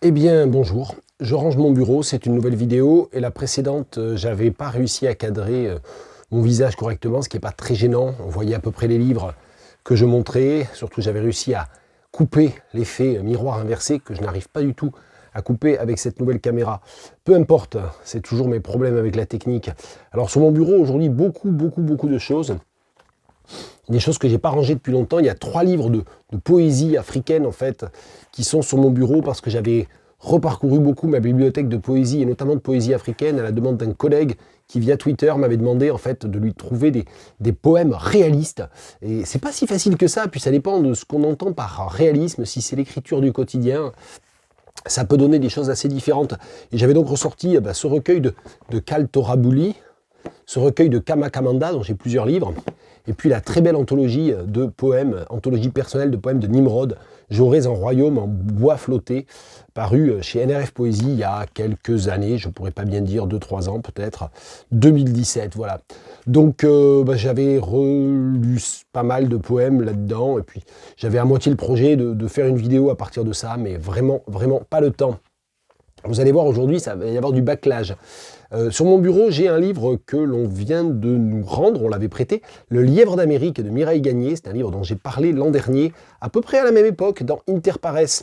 Eh bien, bonjour. Je range mon bureau, c'est une nouvelle vidéo. Et la précédente, j'avais pas réussi à cadrer mon visage correctement, ce qui n'est pas très gênant. On voyait à peu près les livres que je montrais. Surtout, j'avais réussi à couper l'effet miroir inversé que je n'arrive pas du tout à couper avec cette nouvelle caméra. Peu importe, c'est toujours mes problèmes avec la technique. Alors, sur mon bureau, aujourd'hui, beaucoup de choses. Des choses que j'ai pas rangées depuis longtemps. Il y a 3 livres de poésie africaine, en fait, qui sont sur mon bureau parce que j'avais reparcouru beaucoup ma bibliothèque de poésie, et notamment de poésie africaine, à la demande d'un collègue qui, via Twitter, m'avait demandé, en fait, de lui trouver des poèmes réalistes. Et c'est pas si facile que ça, puis ça dépend de ce qu'on entend par réalisme. Si c'est l'écriture du quotidien, ça peut donner des choses assez différentes. Et j'avais donc ressorti ce recueil de Kal Torabouli, ce recueil de Kama Kamanda, dont j'ai plusieurs livres, et puis la très belle anthologie de poèmes, anthologie personnelle de poèmes de Nimrod, J'aurais un royaume en bois flotté, paru chez NRF Poésie il y a quelques années, je ne pourrais pas bien dire 2-3 ans peut-être, 2017, voilà. Donc j'avais relu pas mal de poèmes là-dedans, et puis j'avais à moitié le projet de faire une vidéo à partir de ça, mais vraiment pas le temps. Vous allez voir, aujourd'hui, ça va y avoir du bâclage. Sur mon bureau, j'ai un livre que l'on vient de nous rendre, on l'avait prêté, Le Lièvre d'Amérique de Mireille Gagné. C'est un livre dont j'ai parlé l'an dernier, à peu près à la même époque, dans Interpares.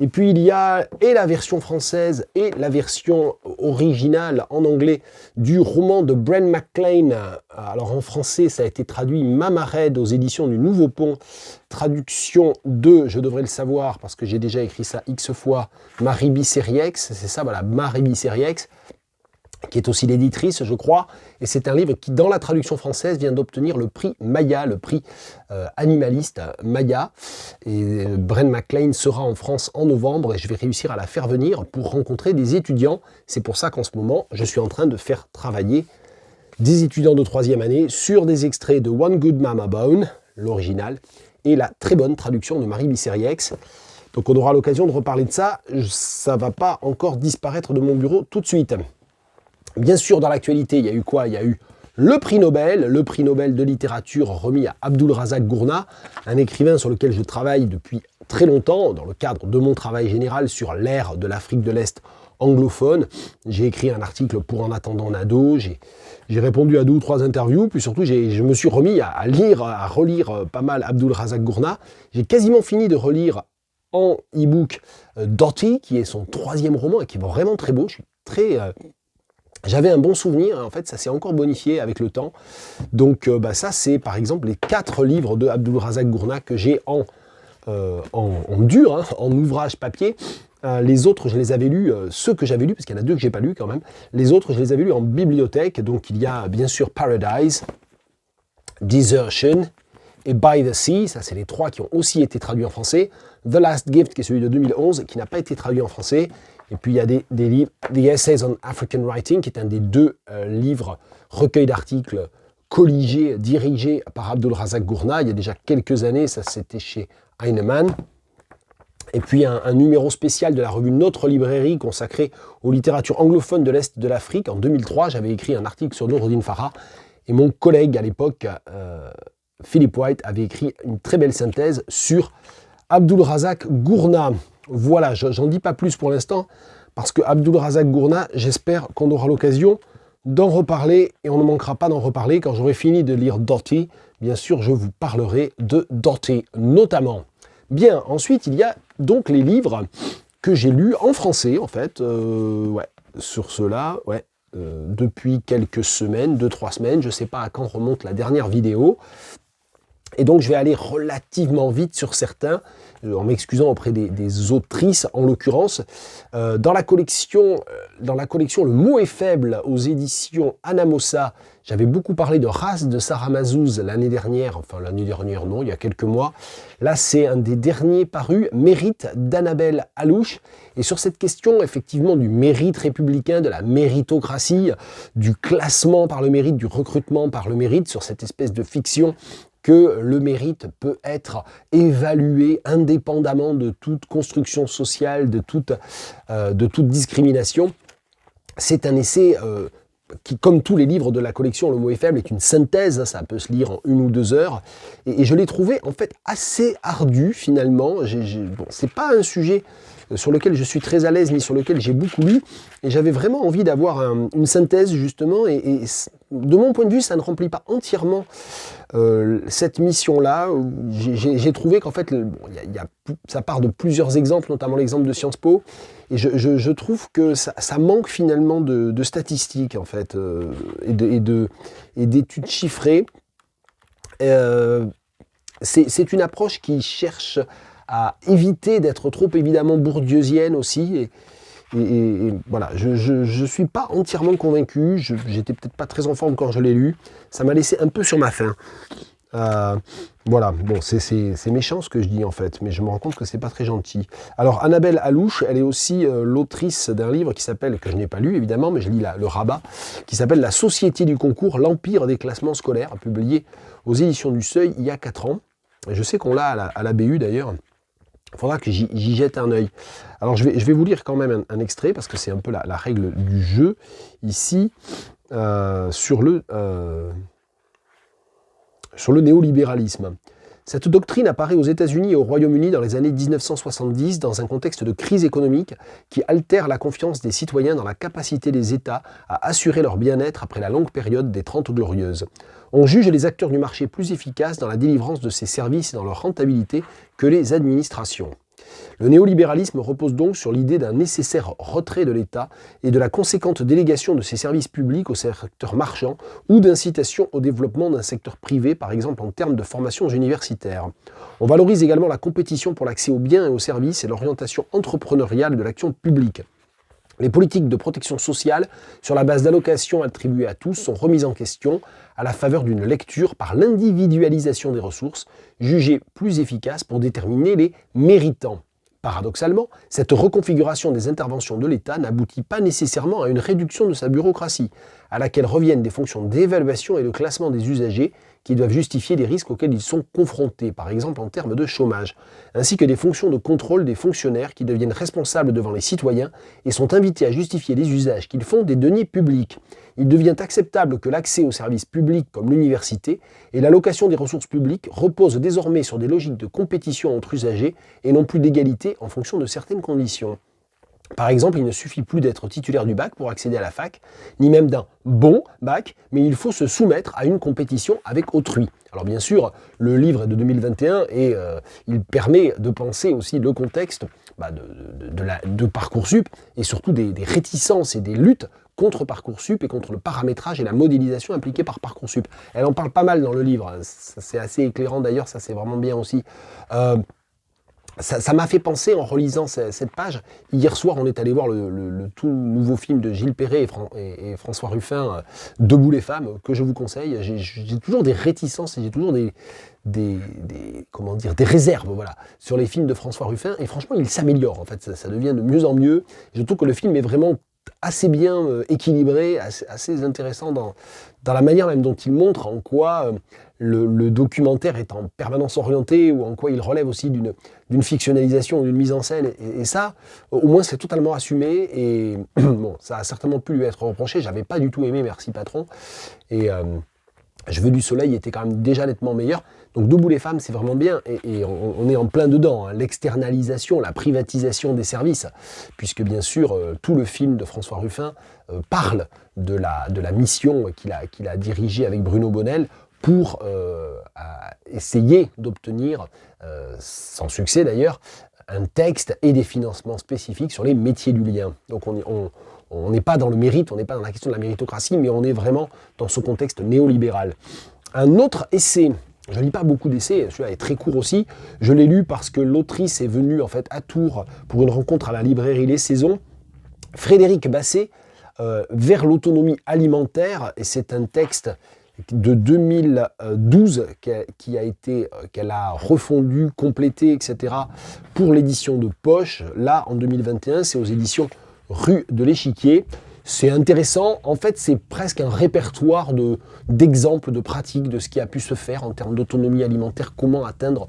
Et puis il y a et la version française et la version originale en anglais du roman de Bren McClain. Alors en français, ça a été traduit Mama Red aux éditions du Nouveau Pont. Traduction de, je devrais le savoir parce que j'ai déjà écrit ça X fois, Marie Bisseriex, c'est ça, voilà, Marie Bisseriex, qui est aussi l'éditrice, je crois, et c'est un livre qui, dans la traduction française, vient d'obtenir le prix Maya, le prix animaliste Maya, et Bren McClain sera en France en novembre, et je vais réussir à la faire venir pour rencontrer des étudiants. C'est pour ça qu'en ce moment, je suis en train de faire travailler des étudiants de 3e année sur des extraits de One Good Mama Bone, l'original, et la très bonne traduction de Marie Bisseriex. Donc on aura l'occasion de reparler de ça. Ça ne va pas encore disparaître de mon bureau tout de suite. Bien sûr, dans l'actualité, il y a eu quoi? Il y a eu le prix Nobel de littérature remis à Abdulrazak Gurnah, un écrivain sur lequel je travaille depuis très longtemps, dans le cadre de mon travail général sur l'ère de l'Afrique de l'Est anglophone. J'ai écrit un article pour En attendant Nado, j'ai répondu à 2 ou 3 interviews, puis surtout je me suis remis à relire pas mal Abdulrazak Gurnah. J'ai quasiment fini de relire en e-book Dotty, qui est son 3e roman et qui est vraiment très beau. Je suis très... J'avais un bon souvenir, en fait ça s'est encore bonifié avec le temps. Donc ça c'est par exemple les 4 livres de Abdulrazak Gurnah que j'ai en dur, hein, en ouvrage papier. Les autres je les avais lus, ceux que j'avais lus, parce qu'il y en a 2 que j'ai pas lus quand même, les autres je les avais lus en bibliothèque. Donc il y a bien sûr Paradise, Desertion et By the Sea, ça c'est les 3 qui ont aussi été traduits en français. The Last Gift qui est celui de 2011 qui n'a pas été traduit en français. Et puis il y a des livres, The Essays on African Writing, qui est un des 2 livres, recueil d'articles colligés, dirigés par Abdulrazak Gurnah. Il y a déjà quelques années, ça c'était chez Heinemann. Et puis un numéro spécial de la revue Notre Librairie consacré aux littératures anglophones de l'Est de l'Afrique. En 2003, j'avais écrit un article sur Noureddin Farah. Et mon collègue à l'époque, Philip White, avait écrit une très belle synthèse sur Abdulrazak Gurnah. Voilà, j'en dis pas plus pour l'instant, parce que Abdulrazak Gurnah, j'espère qu'on aura l'occasion d'en reparler, et on ne manquera pas d'en reparler quand j'aurai fini de lire Dotty. Bien sûr, je vous parlerai de Dotty, notamment. Bien, ensuite, il y a donc les livres que j'ai lus en français, en fait, sur ceux-là, depuis quelques semaines, 2-3 semaines, je ne sais pas à quand remonte la dernière vidéo. Et donc je vais aller relativement vite sur certains, en m'excusant auprès des autrices en l'occurrence. Dans la collection Le mot est faible aux éditions Anamosa, j'avais beaucoup parlé de Race de Sarah Mazouz l'année dernière, enfin l'année dernière non, il y a quelques mois. Là c'est un des derniers parus, Mérite d'Annabelle Alouche. Et sur cette question effectivement du mérite républicain, de la méritocratie, du classement par le mérite, du recrutement par le mérite, sur cette espèce de fiction que le mérite peut être évalué indépendamment de toute construction sociale, de toute discrimination. C'est un essai qui, comme tous les livres de la collection Le mot est faible, est une synthèse, ça peut se lire en 1 ou 2 heures, et je l'ai trouvé en fait assez ardu finalement. Bon, c'est pas un sujet sur lequel je suis très à l'aise, ni sur lequel j'ai beaucoup lu, et j'avais vraiment envie d'avoir une synthèse justement, et de mon point de vue, ça ne remplit pas entièrement cette mission-là. J'ai trouvé qu'en fait, ça part de plusieurs exemples, notamment l'exemple de Sciences Po, et je trouve que ça manque finalement de statistiques en fait, et d'études chiffrées. C'est une approche qui cherche à éviter d'être trop évidemment bourdieusienne aussi, et voilà, je suis pas entièrement convaincu, j'étais peut-être pas très en forme quand je l'ai lu, ça m'a laissé un peu sur ma faim. Voilà, bon, c'est méchant ce que je dis en fait, mais je me rends compte que c'est pas très gentil. Alors Annabelle Allouche, elle est aussi l'autrice d'un livre qui s'appelle, que je n'ai pas lu évidemment, mais je lis le rabat, qui s'appelle La Société du concours, l'empire des classements scolaires, publié aux éditions du Seuil il y a 4 ans. Et je sais qu'on l'a à la BU d'ailleurs. Il faudra que j'y jette un œil. Alors je vais vous lire quand même un extrait, parce que c'est un peu la règle du jeu ici, sur le néolibéralisme. Cette doctrine apparaît aux États-Unis et au Royaume-Uni dans les années 1970 dans un contexte de crise économique qui altère la confiance des citoyens dans la capacité des États à assurer leur bien-être après la longue période des 30 Glorieuses. On juge les acteurs du marché plus efficaces dans la délivrance de ces services et dans leur rentabilité que les administrations. Le néolibéralisme repose donc sur l'idée d'un nécessaire retrait de l'État et de la conséquente délégation de ses services publics au secteur marchand ou d'incitation au développement d'un secteur privé, par exemple en termes de formations universitaires. On valorise également la compétition pour l'accès aux biens et aux services et l'orientation entrepreneuriale de l'action publique. Les politiques de protection sociale, sur la base d'allocations attribuées à tous, sont remises en question à la faveur d'une lecture par l'individualisation des ressources, jugée plus efficace pour déterminer les méritants. Paradoxalement, cette reconfiguration des interventions de l'État n'aboutit pas nécessairement à une réduction de sa bureaucratie, à laquelle reviennent des fonctions d'évaluation et de classement des usagers qui doivent justifier les risques auxquels ils sont confrontés, par exemple en termes de chômage, ainsi que des fonctions de contrôle des fonctionnaires qui deviennent responsables devant les citoyens et sont invités à justifier les usages qu'ils font des deniers publics. Il devient acceptable que l'accès aux services publics comme l'université et l'allocation des ressources publiques reposent désormais sur des logiques de compétition entre usagers et non plus d'égalité en fonction de certaines conditions. Par exemple, il ne suffit plus d'être titulaire du bac pour accéder à la fac, ni même d'un bon bac, mais il faut se soumettre à une compétition avec autrui. Alors bien sûr, le livre est de 2021 et il permet de penser aussi le contexte de Parcoursup et surtout des réticences et des luttes contre Parcoursup et contre le paramétrage et la modélisation impliquée par Parcoursup. Elle en parle pas mal dans le livre, c'est assez éclairant d'ailleurs, ça c'est vraiment bien aussi. Ça m'a fait penser en relisant cette page. Hier soir, on est allé voir le tout nouveau film de Gilles Perret et François Ruffin, Debout les femmes, que je vous conseille. J'ai toujours des réticences et j'ai toujours des réserves, voilà, sur les films de François Ruffin. Et franchement, il s'améliore. En fait, ça devient de mieux en mieux. Je trouve que le film est vraiment assez bien équilibré, assez intéressant dans la manière même dont il montre en quoi le documentaire est en permanence orienté ou en quoi il relève aussi d'une fictionnalisation, d'une mise en scène. Et ça, au moins, c'est totalement assumé. Et bon, ça a certainement pu lui être reproché. J'avais pas du tout aimé Merci Patron. Et Je veux du soleil était quand même déjà nettement meilleur. Donc Debout les femmes, c'est vraiment bien. Et on est en plein dedans. Hein. L'externalisation, la privatisation des services. Puisque bien sûr, tout le film de François Ruffin parle de la mission qu'il a dirigée avec Bruno Bonnell pour essayer d'obtenir, sans succès d'ailleurs, un texte et des financements spécifiques sur les métiers du lien. Donc on n'est pas dans le mérite, on n'est pas dans la question de la méritocratie, mais on est vraiment dans ce contexte néolibéral. Un autre essai, je ne lis pas beaucoup d'essais, celui-là est très court aussi, je l'ai lu parce que l'autrice est venue en fait à Tours pour une rencontre à la librairie Les Saisons, Frédéric Basset, vers l'autonomie alimentaire, et c'est un texte de 2012 qu'elle a refondu, complété, etc. pour l'édition de poche. Là, en 2021, c'est aux éditions Rue de l'Échiquier. C'est intéressant. En fait, c'est presque un répertoire d'exemples, de pratiques, de ce qui a pu se faire en termes d'autonomie alimentaire, comment atteindre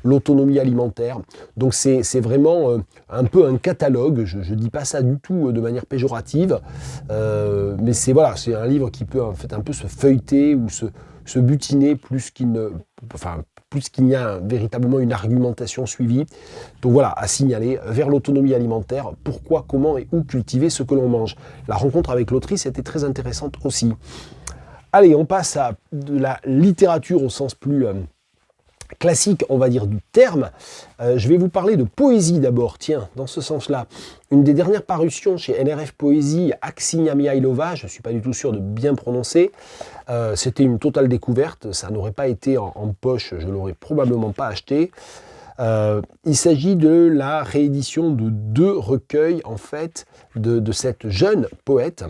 l'autonomie alimentaire. Donc c'est vraiment un peu un catalogue, je ne dis pas ça du tout de manière péjorative, mais c'est voilà, c'est un livre qui peut en fait un peu se feuilleter ou se butiner plus qu'il n'y a véritablement une argumentation suivie. Donc voilà, à signaler, vers l'autonomie alimentaire, pourquoi, comment et où cultiver ce que l'on mange. La rencontre avec l'autrice était très intéressante aussi. Allez, on passe à de la littérature au sens plus classique, on va dire, du terme. Je vais vous parler de poésie d'abord, tiens, dans ce sens-là. Une des dernières parutions chez NRF Poésie, Aksinia Mihailova, je ne suis pas du tout sûr de bien prononcer, c'était une totale découverte, ça n'aurait pas été en poche, je ne l'aurais probablement pas acheté. Il s'agit de la réédition de 2 recueils, en fait, de cette jeune poète.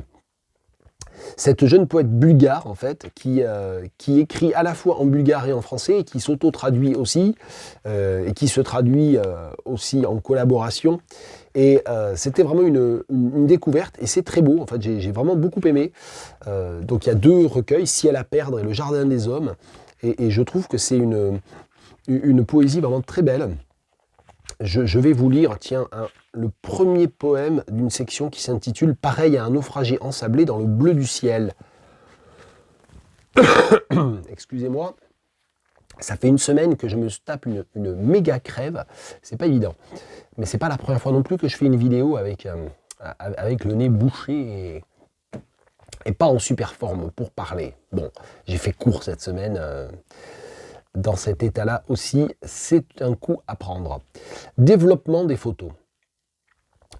Cette jeune poète bulgare, en fait, qui écrit à la fois en bulgare et en français, et qui s'auto-traduit aussi, et qui se traduit aussi en collaboration. Et c'était vraiment une découverte, et c'est très beau, en fait, j'ai vraiment beaucoup aimé. Donc il y a 2 recueils, Ciel à perdre et Le jardin des hommes, et je trouve que c'est une poésie vraiment très belle. Je vais vous lire, tiens, le premier poème d'une section qui s'intitule « Pareil à un naufragé ensablé dans le bleu du ciel ». Excusez-moi, ça fait une semaine que je me tape une méga crève, c'est pas évident. Mais c'est pas la première fois non plus que je fais une vidéo avec le nez bouché et pas en super forme pour parler. Bon, j'ai fait court cette semaine. Dans cet état-là aussi, c'est un coup à prendre. Développement des photos.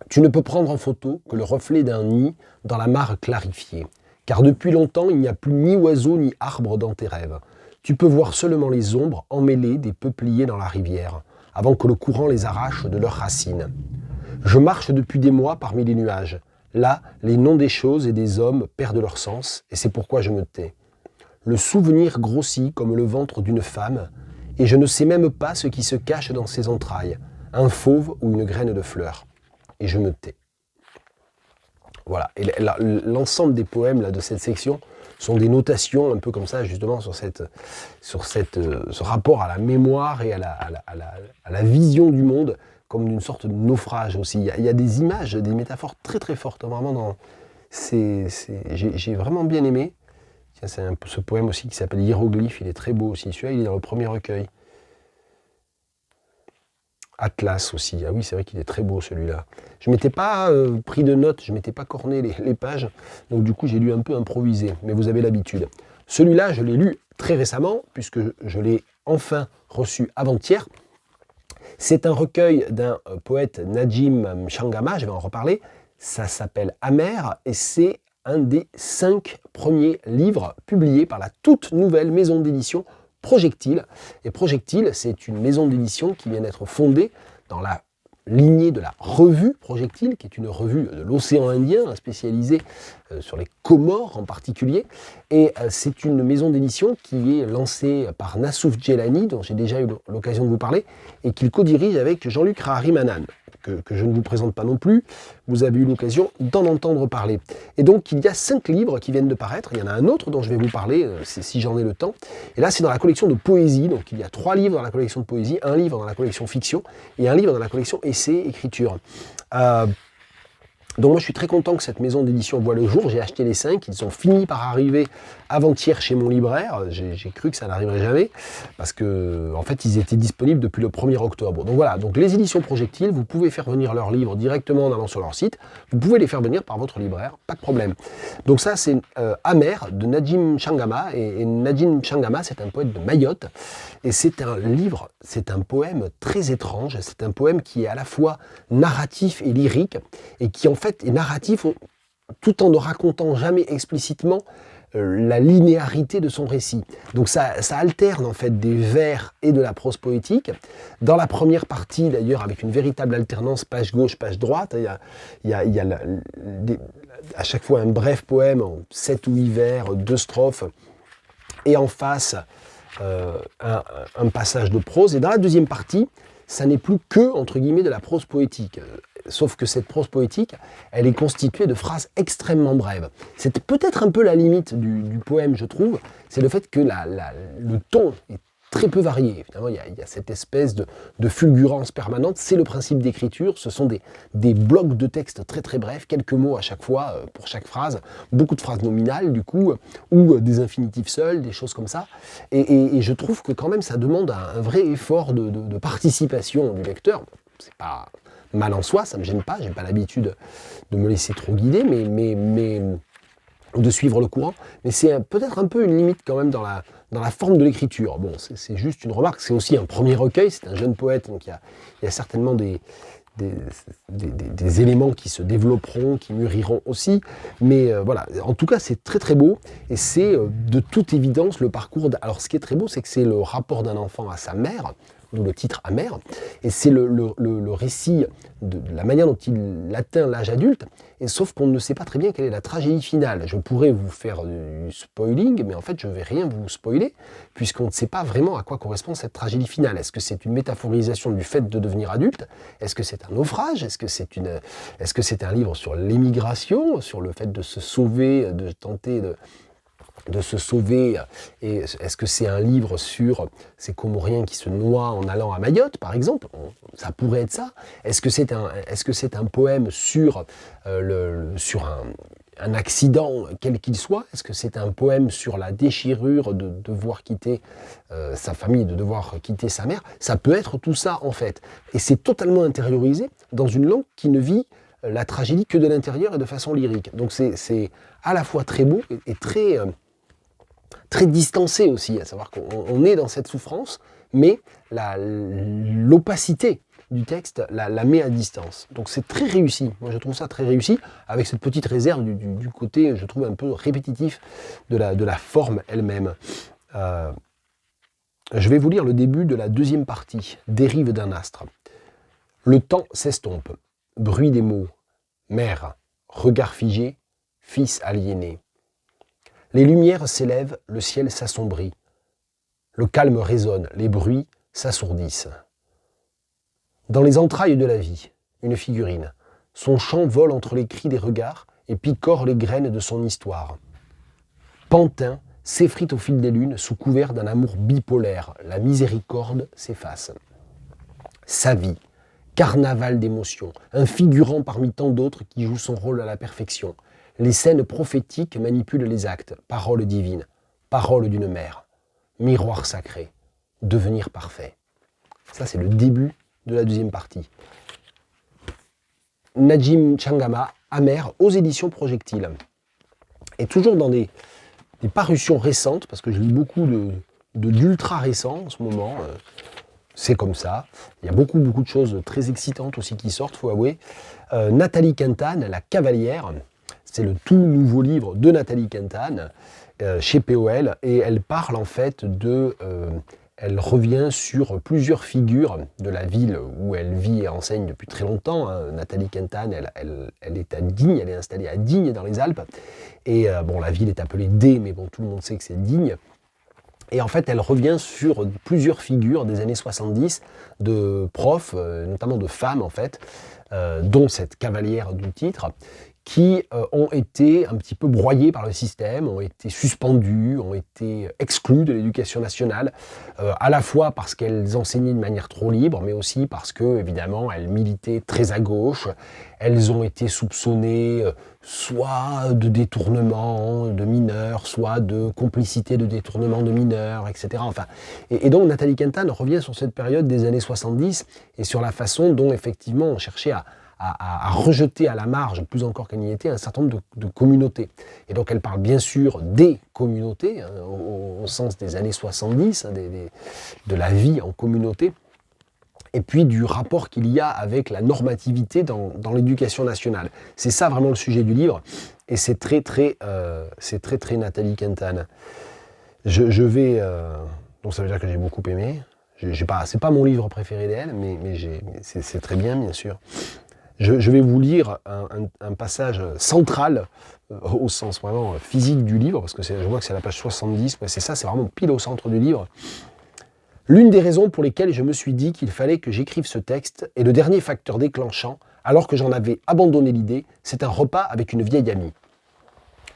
Tu ne peux prendre en photo que le reflet d'un nid dans la mare clarifiée, car depuis longtemps, il n'y a plus ni oiseaux ni arbres dans tes rêves. Tu peux voir seulement les ombres emmêlées des peupliers dans la rivière, avant que le courant les arrache de leurs racines. Je marche depuis des mois parmi les nuages. Là, les noms des choses et des hommes perdent leur sens, et c'est pourquoi je me tais. Le souvenir grossit comme le ventre d'une femme, et je ne sais même pas ce qui se cache dans ses entrailles, un fauve ou une graine de fleur. Et je me tais. Voilà, et l'ensemble des poèmes là, de cette section sont des notations un peu comme ça, justement, sur ce rapport à la mémoire et à la vision du monde, comme d'une sorte de naufrage aussi. Il y a des images, des métaphores très très fortes, vraiment. J'ai vraiment bien aimé. C'est ce poème aussi qui s'appelle Hiéroglyphe, il est très beau aussi. Celui-là, il est dans le premier recueil. Atlas aussi, ah oui, c'est vrai qu'il est très beau celui-là. Je ne m'étais pas pris de notes, je ne m'étais pas corné les pages, donc du coup j'ai dû un peu improviser, mais vous avez l'habitude. Celui-là, je l'ai lu très récemment, puisque je l'ai enfin reçu avant-hier. C'est un recueil d'un poète, Najim Changama, je vais en reparler. Ça s'appelle Amer, et c'est un des 5 premiers livres publiés par la toute nouvelle maison d'édition Projectile. Et Projectile, c'est une maison d'édition qui vient d'être fondée dans la lignée de la revue Projectile, qui est une revue de l'océan Indien, spécialisée sur les Comores en particulier. Et c'est une maison d'édition qui est lancée par Nassouf Djelani, dont j'ai déjà eu l'occasion de vous parler, et qu'il co-dirige avec Jean-Luc Raharimanan, que je ne vous présente pas non plus. Vous avez eu l'occasion d'en entendre parler. Et donc, il y a 5 livres qui viennent de paraître. Il y en a un autre dont je vais vous parler, si j'en ai le temps. Et là, c'est dans la collection de poésie. Donc, il y a 3 livres dans la collection de poésie, un livre dans la collection fiction et un livre dans la collection essai, écriture. Donc moi je suis très content que cette maison d'édition voit le jour, j'ai acheté les 5, ils ont fini par arriver avant-hier chez mon libraire, j'ai cru que ça n'arriverait jamais, parce que en fait ils étaient disponibles depuis le 1er octobre. Donc voilà, donc les éditions Projectile, vous pouvez faire venir leurs livres directement en allant sur leur site, vous pouvez les faire venir par votre libraire, pas de problème. Donc ça c'est Amer de Najim Changama, et Najim Changama c'est un poète de Mayotte, et c'est un livre, c'est un poème très étrange, c'est un poème qui est à la fois narratif et lyrique, et qui en fait est narratif tout en ne racontant jamais explicitement la linéarité de son récit. Donc ça alterne en fait des vers et de la prose poétique. Dans la première partie d'ailleurs, avec une véritable alternance page gauche, page droite, il y a à chaque fois un bref poème en 7 ou 8 vers, 2 strophes, et en face un passage de prose. Et dans la deuxième partie, ça n'est plus que, entre guillemets, de la prose poétique. Sauf que cette prose poétique, elle est constituée de phrases extrêmement brèves. C'est peut-être un peu la limite du poème, je trouve, c'est le fait que le ton est très peu varié. Évidemment, il y a cette espèce de fulgurance permanente. C'est le principe d'écriture. Ce sont des blocs de texte très très brefs, quelques mots à chaque fois pour chaque phrase, beaucoup de phrases nominales du coup, ou des infinitifs seuls, des choses comme ça. Et je trouve que quand même ça demande un vrai effort de participation du lecteur. C'est pas mal en soi, ça me gêne pas, j'ai pas l'habitude de me laisser trop guider, mais de suivre le courant, mais c'est peut-être un peu une limite quand même dans la forme de l'écriture. Bon, c'est juste une remarque, c'est aussi un premier recueil, c'est un jeune poète, donc il y a certainement des éléments qui se développeront, qui mûriront aussi, mais voilà, en tout cas c'est très très beau, et c'est de toute évidence le parcours. Alors ce qui est très beau, c'est que c'est le rapport d'un enfant à sa mère, d'où le titre Amer, et c'est le récit de la manière dont il atteint l'âge adulte, et sauf qu'on ne sait pas très bien quelle est la tragédie finale. Je pourrais vous faire du spoiling, mais en fait je ne vais rien vous spoiler, puisqu'on ne sait pas vraiment à quoi correspond cette tragédie finale. Est-ce que c'est une métaphorisation du fait de devenir adulte? Est-ce que c'est un naufrage? Est-ce que c'est un livre sur l'émigration, sur le fait de se sauver, de tenter de se sauver, et est-ce que c'est un livre sur ces Comoriens qui se noient en allant à Mayotte, par exemple? Ça pourrait être ça. Est-ce que c'est un poème sur, un accident, quel qu'il soit? Est-ce que c'est un poème sur la déchirure de devoir quitter sa famille, de devoir quitter sa mère? Ça peut être tout ça, en fait. Et c'est totalement intériorisé dans une langue qui ne vit la tragédie que de l'intérieur et de façon lyrique. Donc c'est à la fois très beau et très distancé aussi, à savoir qu'on est dans cette souffrance, mais l'opacité du texte la met à distance. Donc c'est très réussi, moi je trouve ça très réussi, avec cette petite réserve du côté, je trouve, un peu répétitif de la forme elle-même. Je vais vous lire le début de la deuxième partie, Dérive d'un astre. Le temps s'estompe, bruit des mots, mère, regard figé, fils aliéné. Les lumières s'élèvent, le ciel s'assombrit. Le calme résonne, les bruits s'assourdissent. Dans les entrailles de la vie, une figurine. Son chant vole entre les cris des regards et picore les graines de son histoire. Pantin s'effrite au fil des lunes sous couvert d'un amour bipolaire. La miséricorde s'efface. Sa vie, carnaval d'émotions, un figurant parmi tant d'autres qui joue son rôle à la perfection. Les scènes prophétiques manipulent les actes, paroles divines, paroles d'une mère, miroir sacré, devenir parfait. Ça, c'est le début de la deuxième partie. Najim Changama, Amer, aux éditions Projectile. Et toujours dans des parutions récentes, parce que je lis beaucoup d'ultra récents en ce moment, c'est comme ça. Il y a beaucoup de choses très excitantes aussi qui sortent, faut avouer. Nathalie Quintane, La Cavalière, c'est le tout nouveau livre de Nathalie Quintane chez POL, et elle parle en fait elle revient sur plusieurs figures de la ville où elle vit et enseigne depuis très longtemps. Nathalie Quintane, elle est à Digne, elle est installée à Digne dans les Alpes, et bon, la ville est appelée D, mais bon, tout le monde sait que c'est Digne. Et en fait, elle revient sur plusieurs figures des années 70 de profs, notamment de femmes en fait, dont cette cavalière du titre, qui ont été un petit peu broyés par le système, ont été suspendus, ont été exclus de l'éducation nationale, à la fois parce qu'elles enseignaient de manière trop libre, mais aussi parce que, évidemment, elles militaient très à gauche. Elles ont été soupçonnées soit de détournement de mineurs, soit de complicité de détournement de mineurs, etc. Enfin, et donc Nathalie Quintane revient sur cette période des années 70 et sur la façon dont, effectivement, on cherchait à rejeter à la marge, plus encore qu'elle n'y était, un certain nombre de communautés. Et donc elle parle bien sûr des communautés, hein, au sens des années 70, hein, de la vie en communauté, et puis du rapport qu'il y a avec la normativité dans l'éducation nationale. C'est ça vraiment le sujet du livre, et c'est très Nathalie Quintane. Je vais... donc ça veut dire que j'ai beaucoup aimé. C'est pas mon livre préféré d'elle, mais c'est très bien sûr. Je vais vous lire un passage central, au sens vraiment physique du livre, parce que je vois que c'est à la page 70, c'est ça, c'est vraiment pile au centre du livre. L'une des raisons pour lesquelles je me suis dit qu'il fallait que j'écrive ce texte, et le dernier facteur déclenchant, alors que j'en avais abandonné l'idée, c'est un repas avec une vieille amie.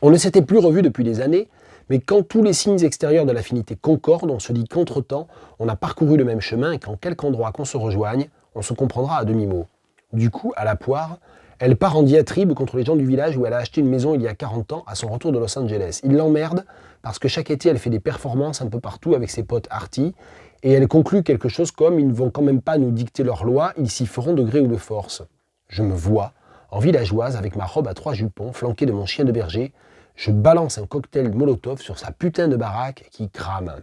On ne s'était plus revus depuis des années, Mais quand tous les signes extérieurs de l'affinité concordent, on se dit qu'entre-temps, on a parcouru le même chemin et qu'en quelque endroit qu'on se rejoigne, on se comprendra à demi-mot. Du coup, à la poire, elle part en diatribe contre les gens du village où elle a acheté une maison il y a 40 ans à son retour de Los Angeles. Il l'emmerde parce que chaque été, elle fait des performances un peu partout avec ses potes arty et elle conclut quelque chose comme « ils ne vont quand même pas nous dicter leurs lois, ils s'y feront de gré ou de force ». Je me vois, en villageoise, avec ma robe à 3 jupons, flanquée de mon chien de berger, je balance un cocktail Molotov sur sa putain de baraque qui crame.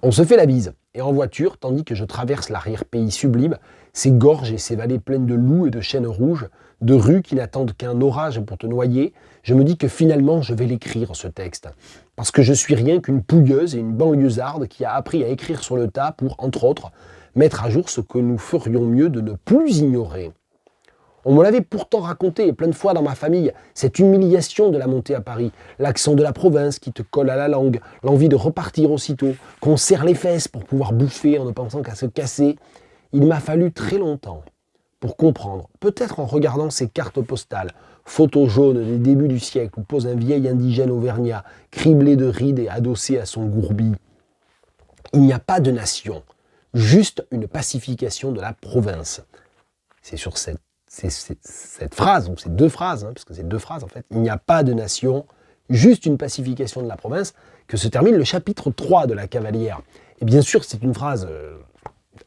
On se fait la bise, et en voiture, tandis que je traverse l'arrière-pays sublime, ces gorges et ces vallées pleines de loups et de chênes rouges, de rues qui n'attendent qu'un orage pour te noyer, je me dis que finalement je vais l'écrire, ce texte. Parce que je suis rien qu'une pouilleuse et une banlieusarde qui a appris à écrire sur le tas pour, entre autres, mettre à jour ce que nous ferions mieux de ne plus ignorer. On me l'avait pourtant raconté plein de fois dans ma famille, cette humiliation de la montée à Paris, l'accent de la province qui te colle à la langue, l'envie de repartir aussitôt, qu'on serre les fesses pour pouvoir bouffer en ne pensant qu'à se casser. Il m'a fallu très longtemps pour comprendre, peut-être en regardant ces cartes postales, photos jaunes des débuts du siècle où pose un vieil indigène auvergnat, criblé de rides et adossé à son gourbi. Il n'y a pas de nation, juste une pacification de la province. C'est sur cette phrase, ou ces deux phrases, parce que c'est deux phrases en fait, il n'y a pas de nation, juste une pacification de la province, que se termine le chapitre 3 de La Cavalière. Et bien sûr, c'est une phrase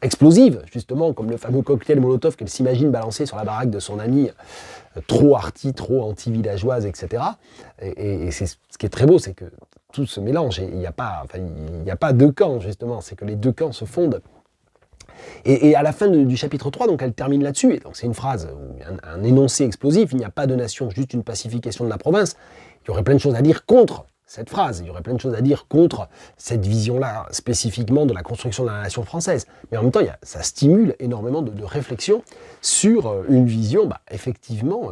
explosive, justement, comme le fameux cocktail Molotov qu'elle s'imagine balancer sur la baraque de son amie, trop arty, trop anti-villageoise, etc. Et c'est, ce qui est très beau, c'est que tout se mélange, et il n'y a pas deux camps, justement, c'est que les deux camps se fondent. Et à la fin du chapitre 3, donc elle termine là-dessus, et donc c'est une phrase, un énoncé explosif, il n'y a pas de nation, juste une pacification de la province. Il y aurait plein de choses à dire contre cette phrase, il y aurait plein de choses à dire contre cette vision-là, spécifiquement de la construction de la nation française. Mais en même temps, ça stimule énormément de réflexion sur une vision, effectivement,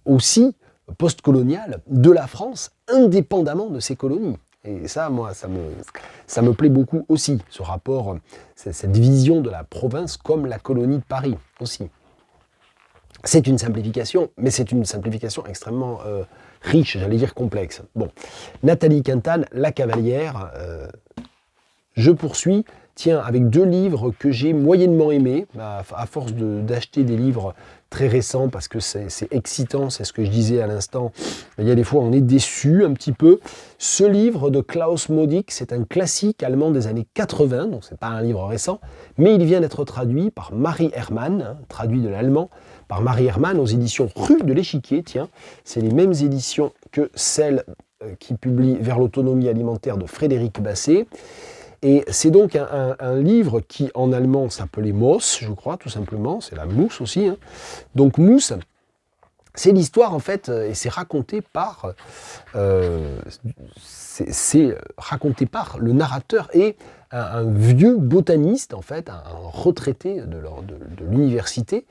aussi post-coloniale de la France, indépendamment de ses colonies. Et ça, moi, ça me plaît beaucoup aussi, ce rapport, cette vision de la province comme la colonie de Paris aussi. C'est une simplification, mais c'est une simplification extrêmement riche, j'allais dire complexe. Bon, Nathalie Quintane, La Cavalière, je poursuis, tiens, avec 2 livres que j'ai moyennement aimés, à force d'acheter des livres très récents, parce que c'est excitant, c'est ce que je disais à l'instant, il y a des fois on est déçu un petit peu. Ce livre de Klaus Modig, c'est un classique allemand des années 80, donc c'est pas un livre récent, mais il vient d'être traduit par Marie Hermann, traduit de l'allemand, par Marie Hermann aux éditions Rue de l'Échiquier, tiens, c'est les mêmes éditions que celles qui publient Vers l'autonomie alimentaire de Frédéric Basset. Et c'est donc un livre qui, en allemand, s'appelait Moos, je crois, tout simplement. C'est la mousse aussi. Hein. Donc, Mousse, c'est l'histoire, en fait, et c'est raconté par le narrateur et un vieux botaniste, en fait, un retraité de l'université,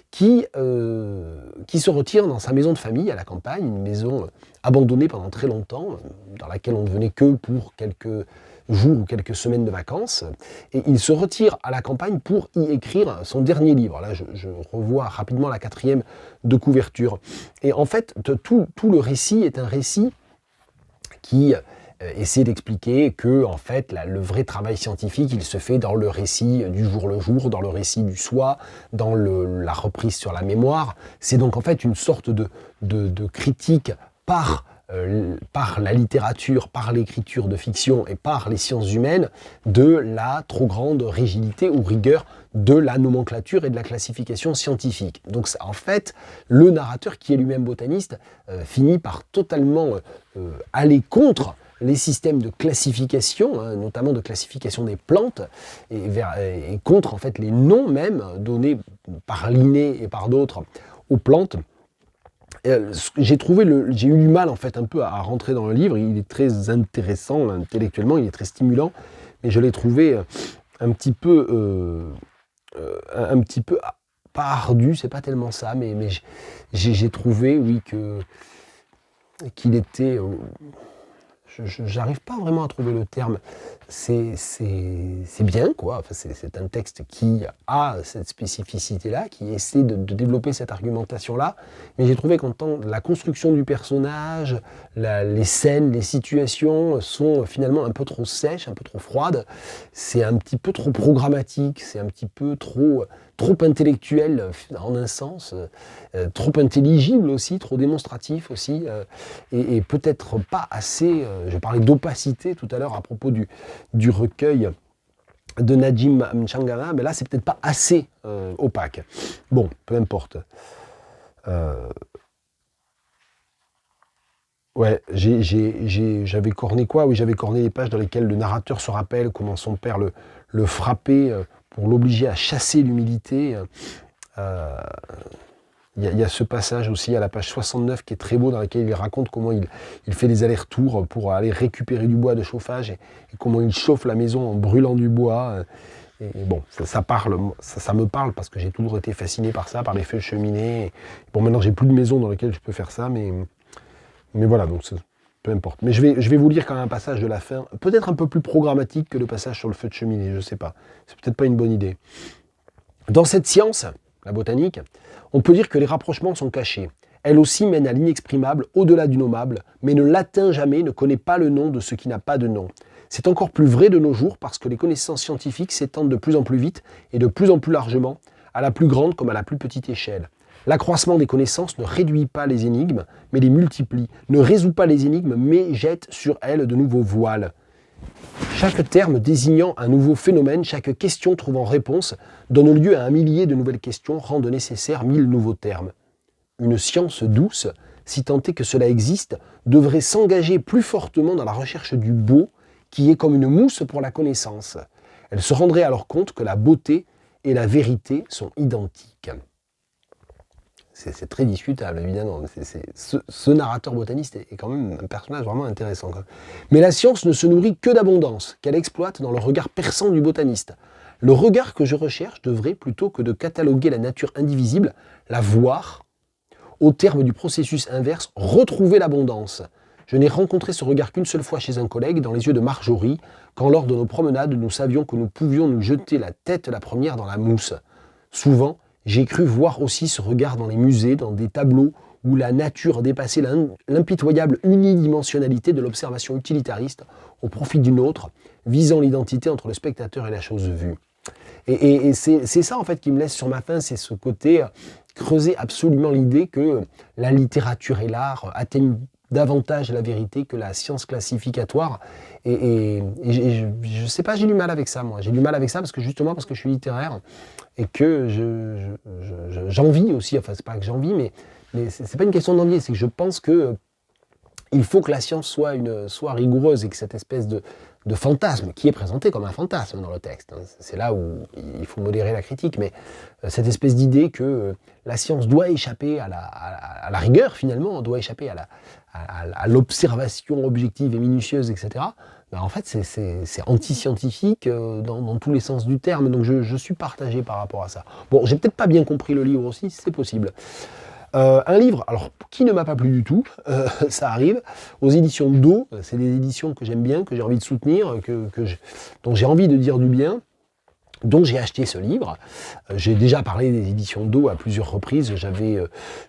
qui se retire dans sa maison de famille à la campagne, une maison abandonnée pendant très longtemps, dans laquelle on ne venait que pour quelques jours ou quelques semaines de vacances, et il se retire à la campagne pour y écrire son dernier livre. Là, je revois rapidement la 4e de couverture. Et en fait, tout le récit est un récit qui essaie d'expliquer que, en fait, le vrai travail scientifique, il se fait dans le récit du jour le jour, dans le récit du soi, dans la reprise sur la mémoire. C'est donc en fait une sorte de critique par la littérature, par l'écriture de fiction et par les sciences humaines de la trop grande rigidité ou rigueur de la nomenclature et de la classification scientifique. Donc en fait, le narrateur, qui est lui-même botaniste, finit par totalement aller contre les systèmes de classification, hein, notamment de classification des plantes, et contre en fait les noms même donnés par Linné et par d'autres aux plantes. J'ai eu du mal en fait un peu à rentrer dans le livre. Il est très intéressant intellectuellement, il est très stimulant, mais je l'ai trouvé un petit peu pas ardu, c'est pas tellement ça, mais j'ai trouvé, oui, qu'il était, j'arrive pas vraiment à trouver le terme. C'est bien, quoi. Enfin, c'est un texte qui a cette spécificité-là, qui essaie de développer cette argumentation-là. Mais j'ai trouvé qu'en tant que la construction du personnage, les scènes, les situations sont finalement un peu trop sèches, un peu trop froides. C'est un petit peu trop programmatique, c'est un petit peu trop intellectuel en un sens, trop intelligible aussi, trop démonstratif aussi, et peut-être pas assez, je parlais d'opacité tout à l'heure à propos du recueil de Najim Mchangama, mais là c'est peut-être pas assez opaque. Bon, peu importe. Ouais, j'avais corné quoi? Oui, j'avais corné les pages dans lesquelles le narrateur se rappelle comment son père le frappait pour l'obliger à chasser l'humilité. Il y a ce passage aussi à la page 69 qui est très beau, dans lequel il raconte comment il fait des allers-retours pour aller récupérer du bois de chauffage et comment il chauffe la maison en brûlant du bois. Et bon, ça me parle parce que j'ai toujours été fasciné par ça, par les feux de cheminée. Bon, maintenant j'ai plus de maison dans laquelle je peux faire ça, mais voilà, donc peu importe. Mais je vais vous lire quand même un passage de la fin, peut-être un peu plus programmatique que le passage sur le feu de cheminée, je ne sais pas. C'est peut-être pas une bonne idée. Dans cette science, la botanique, on peut dire que les rapprochements sont cachés. Elle aussi mène à l'inexprimable, au-delà du nommable, mais ne l'atteint jamais, ne connaît pas le nom de ce qui n'a pas de nom. C'est encore plus vrai de nos jours parce que les connaissances scientifiques s'étendent de plus en plus vite et de plus en plus largement, à la plus grande comme à la plus petite échelle. L'accroissement des connaissances ne réduit pas les énigmes, mais les multiplie, ne résout pas les énigmes, mais jette sur elles de nouveaux voiles. Chaque terme désignant un nouveau phénomène, chaque question trouvant réponse, donne lieu à un millier de nouvelles questions, rendent nécessaires 1000 nouveaux termes. Une science douce, si tant est que cela existe, devrait s'engager plus fortement dans la recherche du beau, qui est comme une mousse pour la connaissance. Elle se rendrait alors compte que la beauté et la vérité sont identiques. C'est très discutable, évidemment. Ce narrateur botaniste est quand même un personnage vraiment intéressant. Mais la science ne se nourrit que d'abondance, qu'elle exploite dans le regard perçant du botaniste. Le regard que je recherche devrait, plutôt que de cataloguer la nature indivisible, la voir, au terme du processus inverse, retrouver l'abondance. Je n'ai rencontré ce regard qu'une seule fois chez un collègue, dans les yeux de Marjorie, quand lors de nos promenades, nous savions que nous pouvions nous jeter la tête la première dans la mousse. Souvent, j'ai cru voir aussi ce regard dans les musées, dans des tableaux où la nature dépassait l'impitoyable unidimensionnalité de l'observation utilitariste au profit d'une autre, visant l'identité entre le spectateur et la chose vue. Et c'est ça en fait qui me laisse sur ma faim, c'est ce côté creuser absolument l'idée que la littérature et l'art atteignent davantage la vérité que la science classificatoire. Et je sais pas, j'ai du mal avec ça, moi. J'ai du mal avec ça parce que justement, parce que je suis littéraire et que j'envie aussi, enfin, c'est pas que j'envie, mais c'est pas une question d'envie, c'est que je pense que il faut que la science soit rigoureuse et que cette espèce de fantasme, qui est présenté comme un fantasme dans le texte, hein, c'est là où il faut modérer la critique, mais cette espèce d'idée que la science doit échapper à la rigueur, finalement, doit échapper à l'observation objective et minutieuse, etc., ben en fait, c'est anti-scientifique dans tous les sens du terme, donc je suis partagé par rapport à ça. Bon, j'ai peut-être pas bien compris le livre aussi, c'est possible. Un livre, alors qui ne m'a pas plu du tout, ça arrive, aux éditions Do, c'est des éditions que j'aime bien, que j'ai envie de soutenir, dont j'ai envie de dire du bien, dont j'ai acheté ce livre. J'ai déjà parlé des éditions Do à plusieurs reprises, j'avais,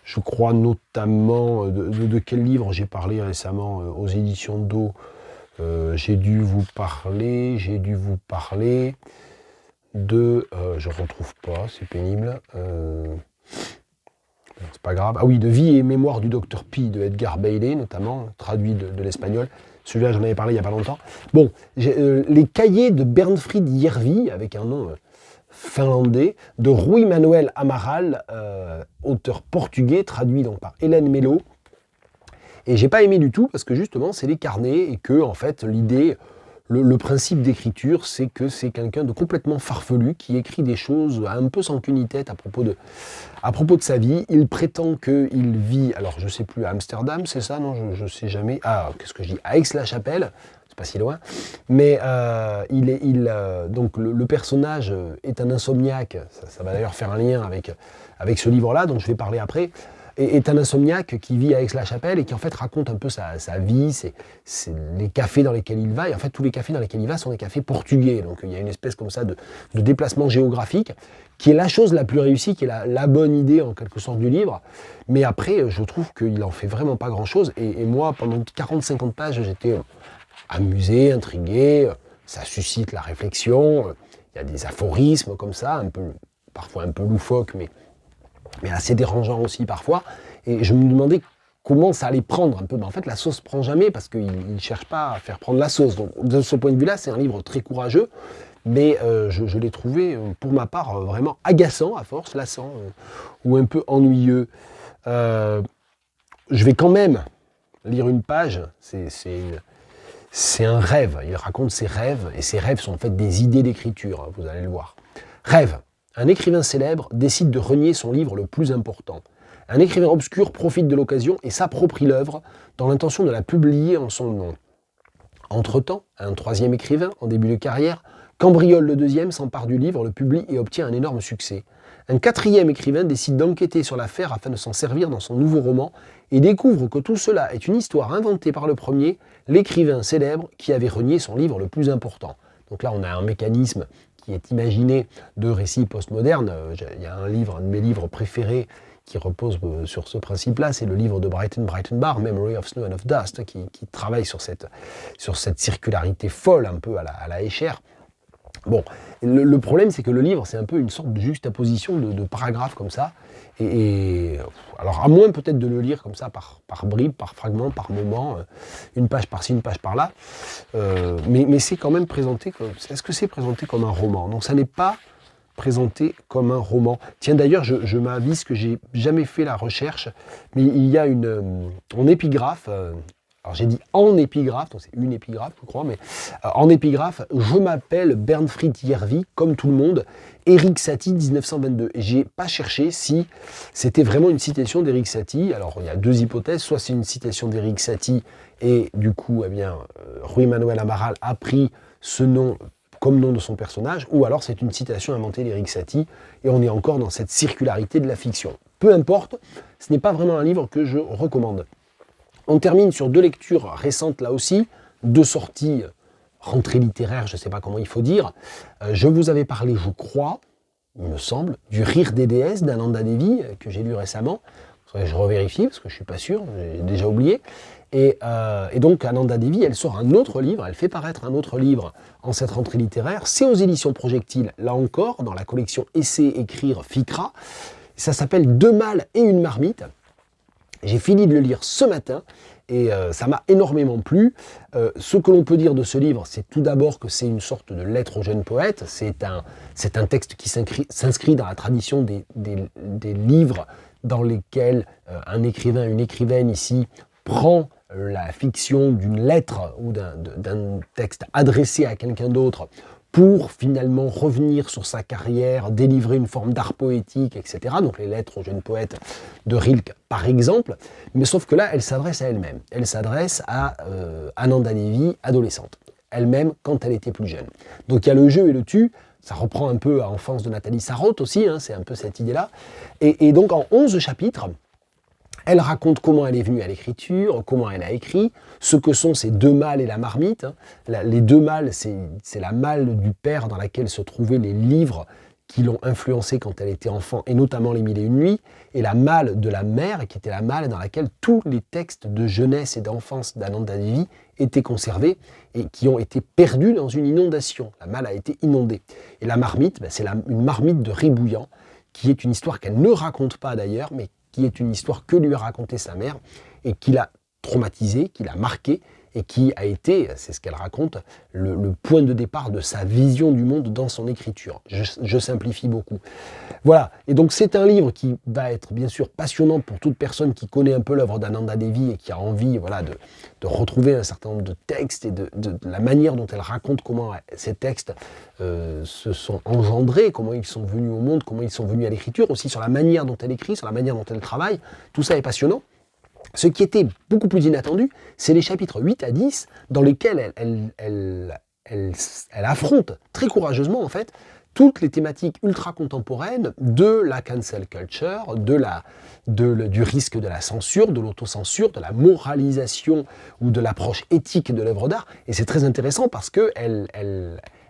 je crois notamment, de quel livre j'ai parlé récemment aux éditions Do. J'ai dû vous parler de, je ne retrouve pas, c'est pénible, c'est pas grave. Ah oui, de Vie et mémoire du Dr Pi de Edgar Bailey, notamment, traduit de l'espagnol. Celui-là, j'en avais parlé il n'y a pas longtemps. Bon, les cahiers de Bernfried Järvi, avec un nom finlandais, de Rui Manuel Amaral, auteur portugais, traduit donc par Hélène Mello. Et j'ai pas aimé du tout, parce que justement, c'est des carnets, et que, en fait, l'idée... Le principe d'écriture, c'est que c'est quelqu'un de complètement farfelu qui écrit des choses un peu sans queue ni tête à propos de sa vie. Il prétend qu'il vit, alors je ne sais plus, à Amsterdam, c'est ça, non, je ne sais jamais. Ah, qu'est-ce que je dis? À Aix-la-Chapelle, c'est pas si loin. Mais donc le personnage est un insomniaque, ça va d'ailleurs faire un lien avec ce livre-là, dont je vais parler après. est un insomniaque qui vit à Aix-la-Chapelle et qui en fait raconte un peu sa vie, les cafés dans lesquels il va. Et en fait, tous les cafés dans lesquels il va sont des cafés portugais. Donc il y a une espèce comme ça de déplacement géographique qui est la chose la plus réussie, qui est la bonne idée en quelque sorte du livre. Mais après, je trouve qu'il en fait vraiment pas grand-chose. Et moi, pendant 40-50 pages, j'étais amusé, intrigué. Ça suscite la réflexion. Il y a des aphorismes comme ça, parfois un peu loufoques, mais assez dérangeants aussi parfois. Et je me demandais comment ça allait prendre un peu. En fait, la sauce prend jamais parce qu'il ne cherche pas à faire prendre la sauce. Donc, de ce point de vue-là, c'est un livre très courageux. Mais je l'ai trouvé, pour ma part, vraiment agaçant à force, lassant, ou un peu ennuyeux. Je vais quand même lire une page, c'est un rêve. Il raconte ses rêves, et ses rêves sont en fait des idées d'écriture, vous allez le voir. Rêve. Un écrivain célèbre décide de renier son livre le plus important. Un écrivain obscur profite de l'occasion et s'approprie l'œuvre dans l'intention de la publier en son nom. Entre-temps, un troisième écrivain, en début de carrière, cambriole le deuxième, s'empare du livre, le publie et obtient un énorme succès. Un quatrième écrivain décide d'enquêter sur l'affaire afin de s'en servir dans son nouveau roman et découvre que tout cela est une histoire inventée par le premier, l'écrivain célèbre qui avait renié son livre le plus important. Donc là, on a un mécanisme qui est imaginé de récits postmodernes. Il y a un de mes livres préférés, qui repose sur ce principe-là, c'est le livre de Brighton Barr, Memory of Snow and of Dust, qui travaille sur cette circularité folle, un peu à la Escher. Bon, le problème, c'est que le livre, c'est un peu une sorte de juxtaposition de paragraphes comme ça. Alors, à moins peut-être de le lire comme ça, par bribes, par fragments, par moments, une page par-ci, une page par-là, mais c'est quand même présenté comme... Est-ce que c'est présenté comme un roman? Donc, ça n'est pas présenté comme un roman. Tiens, d'ailleurs, je m'avise que j'ai jamais fait la recherche, mais il y a en épigraphe... alors j'ai dit en épigraphe, donc c'est une épigraphe je crois, mais en épigraphe, je m'appelle Bernfried Järvi, comme tout le monde, Éric Satie 1922. Et j'ai pas cherché si c'était vraiment une citation d'Éric Satie. Alors il y a deux hypothèses, soit c'est une citation d'Éric Satie et du coup, eh bien, Ruy Manuel Amaral a pris ce nom comme nom de son personnage, ou alors c'est une citation inventée d'Éric Satie, et on est encore dans cette circularité de la fiction. Peu importe, ce n'est pas vraiment un livre que je recommande. On termine sur deux lectures récentes là aussi, deux sorties, rentrées littéraires, je ne sais pas comment il faut dire. Je vous avais parlé, je crois, il me semble, du Rire des déesses d'Ananda Devi, que j'ai lu récemment. Je revérifie parce que je ne suis pas sûr, j'ai déjà oublié. Et donc Ananda Devi, elle sort un autre livre, elle fait paraître un autre livre en cette rentrée littéraire. C'est aux éditions Projectile, là encore, dans la collection Essai, Écrire, Ficra. Ça s'appelle Deux mâles et une marmite. J'ai fini de le lire ce matin et ça m'a énormément plu. Ce que l'on peut dire de ce livre, c'est tout d'abord que c'est une sorte de lettre au jeune poète. C'est un texte qui s'inscrit dans la tradition des livres dans lesquels un écrivain, une écrivaine ici, prend la fiction d'une lettre ou d'un texte adressé à quelqu'un d'autre pour finalement revenir sur sa carrière, délivrer une forme d'art poétique, etc. Donc les lettres aux jeunes poètes de Rilke, par exemple. Mais sauf que là, elle s'adresse à elle-même. Elle s'adresse à Ananda Devi, adolescente. Elle-même, quand elle était plus jeune. Donc il y a le jeu et le tu. Ça reprend un peu à Enfance de Nathalie Sarraute aussi, hein, c'est un peu cette idée-là. Et donc en 11 chapitres, elle raconte comment elle est venue à l'écriture, comment elle a écrit, ce que sont ces deux mâles et la marmite. Les deux mâles, c'est la malle du père dans laquelle se trouvaient les livres qui l'ont influencée quand elle était enfant, et notamment Les Mille et une nuits, et la malle de la mère, qui était la malle dans laquelle tous les textes de jeunesse et d'enfance d'Ananda Devi étaient conservés et qui ont été perdus dans une inondation. La malle a été inondée. Et la marmite, c'est une marmite de riz bouillant, qui est une histoire qu'elle ne raconte pas d'ailleurs, mais qui est une histoire que lui a racontée sa mère et qui l'a traumatisée, qui l'a marquée et qui a été, c'est ce qu'elle raconte, le point de départ de sa vision du monde dans son écriture. Je simplifie beaucoup. Voilà, et donc c'est un livre qui va être bien sûr passionnant pour toute personne qui connaît un peu l'œuvre d'Ananda Devi et qui a envie de retrouver un certain nombre de textes et de la manière dont elle raconte comment ces textes se sont engendrés, comment ils sont venus au monde, comment ils sont venus à l'écriture, aussi sur la manière dont elle écrit, sur la manière dont elle travaille. Tout ça est passionnant. Ce qui était beaucoup plus inattendu, c'est les chapitres 8 à 10 dans lesquels elle elle affronte très courageusement en fait toutes les thématiques ultra-contemporaines de la cancel culture, du risque de la censure, de l'autocensure, de la moralisation ou de l'approche éthique de l'œuvre d'art. Et c'est très intéressant parce qu'elle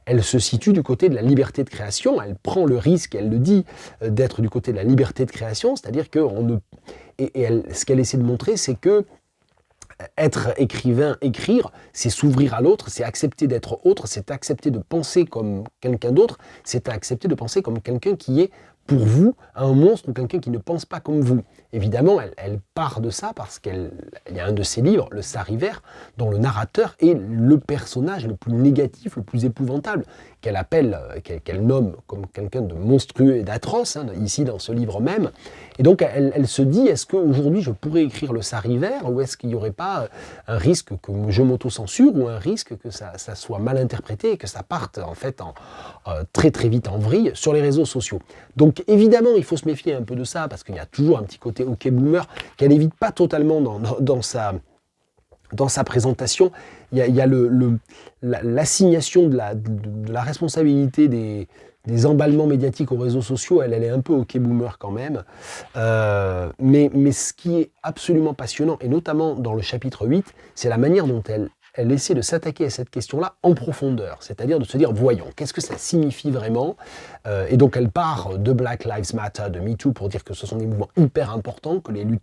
elle se situe du côté de la liberté de création, elle prend le risque, elle le dit, d'être du côté de la liberté de création, c'est-à-dire que ce qu'elle essaie de montrer, c'est que être écrivain, écrire, c'est s'ouvrir à l'autre, c'est accepter d'être autre, c'est accepter de penser comme quelqu'un d'autre, c'est accepter de penser comme quelqu'un qui est, pour vous, un monstre ou quelqu'un qui ne pense pas comme vous. Évidemment, elle part de ça parce qu'il y a un de ses livres, Le Sariver, dont le narrateur est le personnage le plus négatif, le plus épouvantable, qu'elle nomme comme quelqu'un de monstrueux et d'atroce, ici dans ce livre même. Et donc elle se dit, est-ce qu'aujourd'hui je pourrais écrire Le Sariver, ou est-ce qu'il n'y aurait pas un risque que je m'auto-censure, ou un risque que ça soit mal interprété et que ça parte en fait très très vite en vrille sur les réseaux sociaux. Donc évidemment il faut se méfier un peu de ça, parce qu'il y a toujours un petit côté ok boomer qu'elle évite pas totalement dans sa présentation. Il y a l'assignation de la responsabilité des emballements médiatiques aux réseaux sociaux, elle est un peu ok boomer quand même. Mais ce qui est absolument passionnant, et notamment dans le chapitre 8, c'est la manière dont elle essaie de s'attaquer à cette question-là en profondeur, c'est-à-dire de se dire, voyons, qu'est-ce que ça signifie vraiment ? Et donc elle part de Black Lives Matter, de MeToo, pour dire que ce sont des mouvements hyper importants, que les luttes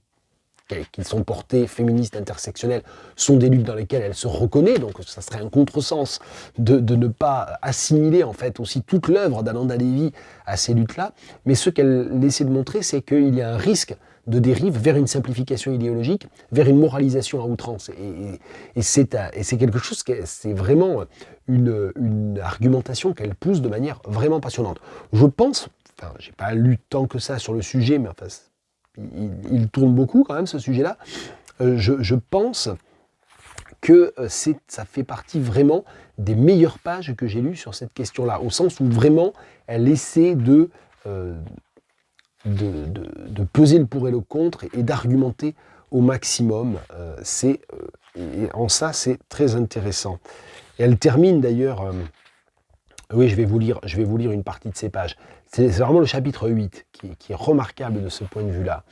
qui sont portées féministes, intersectionnelles, sont des luttes dans lesquelles elle se reconnaît, donc ça serait un contresens de ne pas assimiler en fait aussi toute l'œuvre d'Ananda Devi à ces luttes-là. Mais ce qu'elle essaie de montrer, c'est qu'il y a un risque de dérive vers une simplification idéologique, vers une moralisation à outrance. Et c'est quelque chose, c'est vraiment une argumentation qu'elle pousse de manière vraiment passionnante. Je pense, enfin, j'ai pas lu tant que ça sur le sujet, mais enfin, il tourne beaucoup quand même ce sujet-là. Je pense que ça fait partie vraiment des meilleures pages que j'ai lues sur cette question-là, au sens où vraiment elle essaie de peser le pour et le contre et d'argumenter au maximum. Et en ça, c'est très intéressant. Et elle termine d'ailleurs... oui, je vais vous lire une partie de ces pages. C'est vraiment le chapitre 8 qui est remarquable de ce point de vue-là.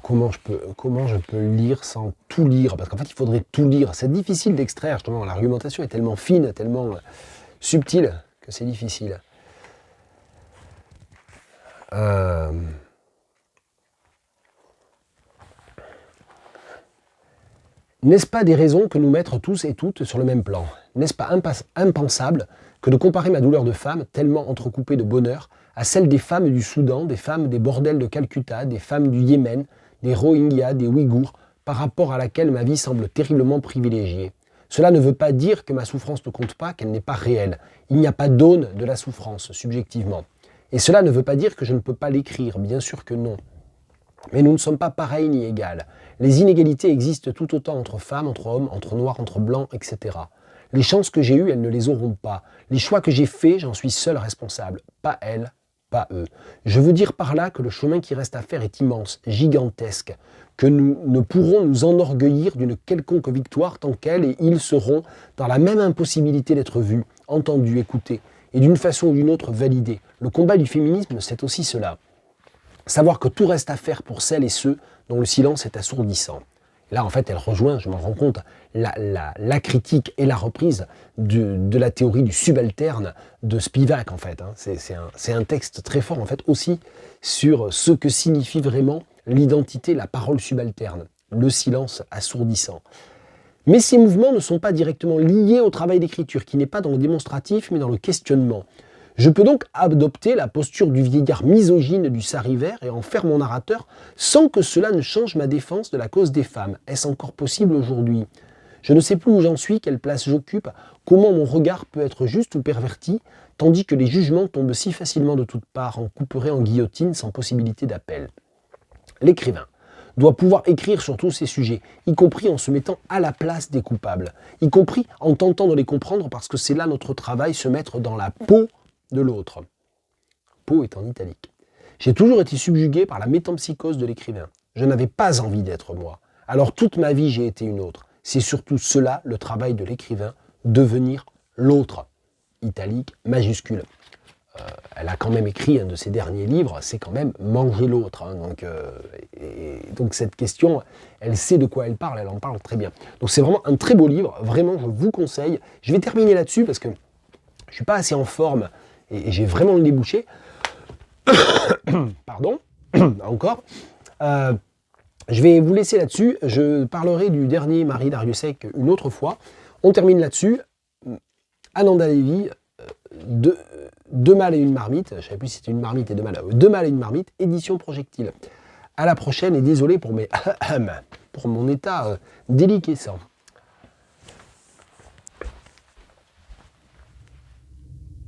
Comment je peux lire sans tout lire ? Parce qu'en fait, il faudrait tout lire. C'est difficile d'extraire, justement. L'argumentation est tellement fine, tellement subtile, que c'est difficile. N'est-ce pas des raisons que nous mettre tous et toutes sur le même plan ? N'est-ce pas impensable que de comparer ma douleur de femme, tellement entrecoupée de bonheur, à celle des femmes du Soudan, des femmes des bordels de Calcutta, des femmes du Yémen, des Rohingyas, des Ouïghours, par rapport à laquelle ma vie semble terriblement privilégiée ? Cela ne veut pas dire que ma souffrance ne compte pas, qu'elle n'est pas réelle. Il n'y a pas d'aune de la souffrance, subjectivement. Et cela ne veut pas dire que je ne peux pas l'écrire, bien sûr que non. Mais nous ne sommes pas pareils ni égales. Les inégalités existent tout autant entre femmes, entre hommes, entre noirs, entre blancs, etc. Les chances que j'ai eues, elles ne les auront pas. Les choix que j'ai faits, j'en suis seul responsable. Pas elles, pas eux. Je veux dire par là que le chemin qui reste à faire est immense, gigantesque, que nous ne pourrons nous enorgueillir d'une quelconque victoire tant qu'elles et ils seront dans la même impossibilité d'être vus, entendus, écoutés, et d'une façon ou d'une autre validés. Le combat du féminisme, c'est aussi cela. Savoir que tout reste à faire pour celles et ceux dont le silence est assourdissant. Là, en fait, elle rejoint, je m'en rends compte, la critique et la reprise de la théorie du subalterne de Spivak, en fait. C'est un texte très fort, en fait, aussi sur ce que signifie vraiment l'identité, la parole subalterne, le silence assourdissant. Mais ces mouvements ne sont pas directement liés au travail d'écriture, qui n'est pas dans le démonstratif, mais dans le questionnement. Je peux donc adopter la posture du vieillard misogyne du Sariver et en faire mon narrateur sans que cela ne change ma défense de la cause des femmes. Est-ce encore possible aujourd'hui ? Je ne sais plus où j'en suis, quelle place j'occupe, comment mon regard peut être juste ou perverti, tandis que les jugements tombent si facilement de toutes parts, en couperet, en guillotine, sans possibilité d'appel. L'écrivain doit pouvoir écrire sur tous ces sujets, y compris en se mettant à la place des coupables, y compris en tentant de les comprendre parce que c'est là notre travail, se mettre dans la peau de l'autre. peau est en italique. J'ai toujours été subjugué par la métempsychose de l'écrivain. Je n'avais pas envie d'être moi. Alors toute ma vie, j'ai été une autre. C'est surtout cela, le travail de l'écrivain, devenir l'autre. Italique, majuscule. Elle a quand même écrit un de ses derniers livres, c'est quand même Manger l'autre. Hein, donc cette question, elle sait de quoi elle parle, elle en parle très bien. Donc c'est vraiment un très beau livre, vraiment je vous conseille. Je vais terminer là-dessus parce que je ne suis pas assez en forme et j'ai vraiment le nez bouché. Pardon, encore. Je vais vous laisser là-dessus, je parlerai du dernier Mari Dariussec une autre fois. On termine là-dessus. Ananda Levi, deux mâles et une marmite, je ne savais plus si c'était une marmite et deux mâles et une marmite, édition projectile. À la prochaine et désolé pour mon état déliquescent.